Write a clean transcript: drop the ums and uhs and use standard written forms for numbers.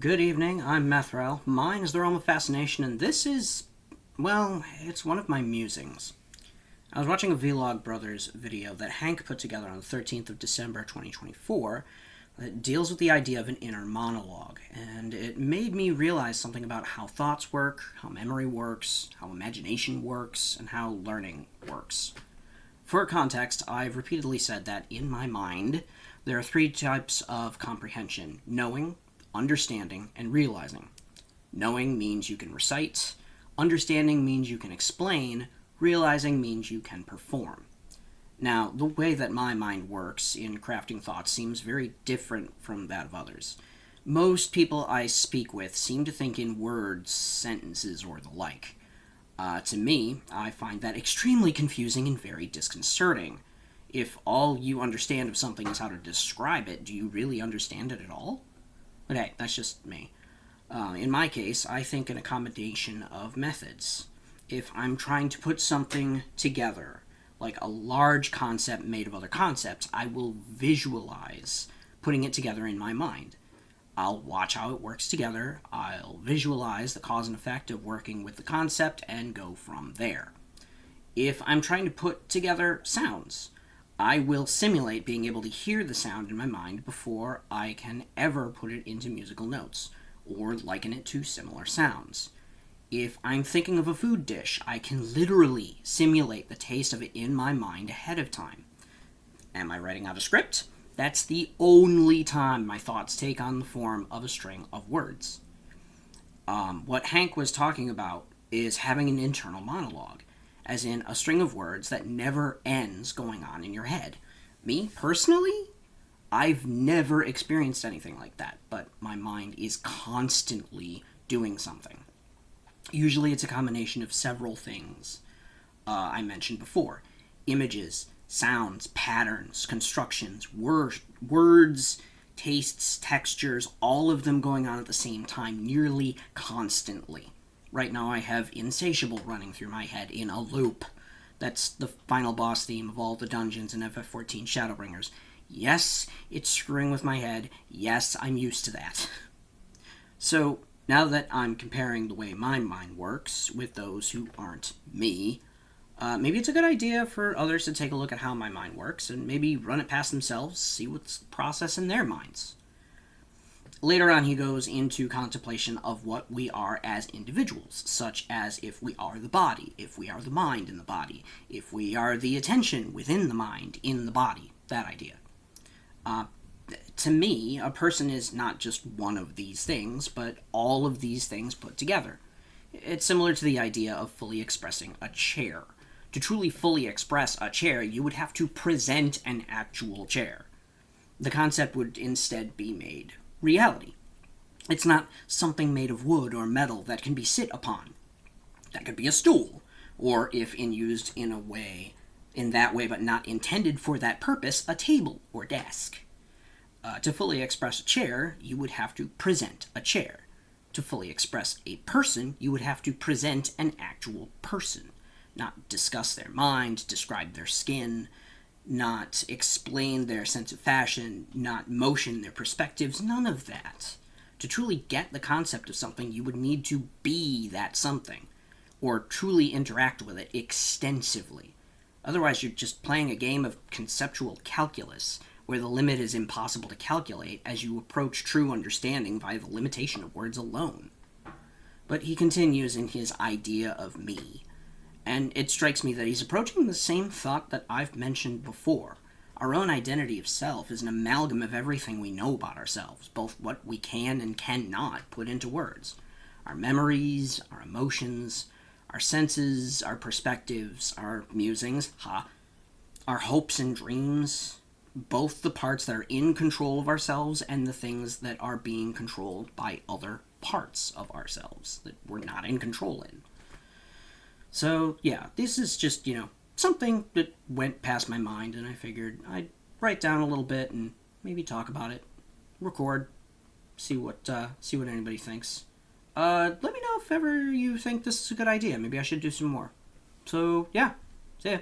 Good evening, I'm Methrael. Mine is the realm of fascination, and this is, well, it's one of my musings. I was watching a VLogBrothers video that Hank put together on the 13th of December 2024 that deals with the idea of an inner monologue, and it made me realize something about how thoughts work, how memory works, how imagination works, and how learning works. For context, I've repeatedly said that in my mind, there are three types of comprehension: knowing, understanding, and realizing. Knowing means you can recite, understanding means you can explain, realizing means you can perform. Now, the way that my mind works in crafting thoughts seems very different from that of others. Most people I speak with seem to think in words, sentences, or the like. To me, I find that extremely confusing and very disconcerting. If all you understand of something is how to describe it, do you really understand it at all? But hey, that's just me. In my case, I think in a combination of methods. If I'm trying to put something together, like a large concept made of other concepts, I will visualize putting it together in my mind. I'll watch how it works together, I'll visualize the cause and effect of working with the concept, and go from there. If I'm trying to put together sounds, I will simulate being able to hear the sound in my mind before I can ever put it into musical notes, or liken it to similar sounds. If I'm thinking of a food dish, I can literally simulate the taste of it in my mind ahead of time. Am I writing out a script? That's the only time my thoughts take on the form of a string of words. What Hank was talking about is having an internal monologue, as in a string of words that never ends going on in your head. Me, personally, I've never experienced anything like that, but my mind is constantly doing something. Usually it's a combination of several things I mentioned before: images, sounds, patterns, constructions, words, tastes, textures, all of them going on at the same time, nearly constantly. Right now I have Insatiable running through my head in a loop. That's the final boss theme of all the dungeons in FF14 Shadowbringers. Yes, it's screwing with my head. Yes, I'm used to that. So, now that I'm comparing the way my mind works with those who aren't me, maybe it's a good idea for others to take a look at how my mind works and maybe run it past themselves, see what's the process in their minds. Later on, he goes into contemplation of what we are as individuals, such as if we are the body, if we are the mind in the body, if we are the attention within the mind in the body, that idea. To me, a person is not just one of these things, but all of these things put together. It's similar to the idea of fully expressing a chair. To truly fully express a chair, you would have to present an actual chair. The concept would instead be made reality. It's not something made of wood or metal that can be sit upon. That could be a stool, or if used in that way but not intended for that purpose, a table or desk. To fully express a chair, you would have to present a chair. To fully express a person, you would have to present an actual person. Not discuss their mind, describe their skin, not explain their sense of fashion, not motion their perspectives, none of that. To truly get the concept of something, you would need to be that something, or truly interact with it extensively. Otherwise, you're just playing a game of conceptual calculus, where the limit is impossible to calculate as you approach true understanding by the limitation of words alone. But he continues in his idea of me, and it strikes me that he's approaching the same thought that I've mentioned before. Our own identity of self is an amalgam of everything we know about ourselves, both what we can and cannot put into words. Our memories, our emotions, our senses, our perspectives, our musings, our hopes and dreams, both the parts that are in control of ourselves and the things that are being controlled by other parts of ourselves that we're not in control in. So, yeah, this is just, something that went past my mind, and I figured I'd write down a little bit and maybe talk about it, record, see what anybody thinks. Let me know if ever you think this is a good idea. Maybe I should do some more. So, yeah, see ya.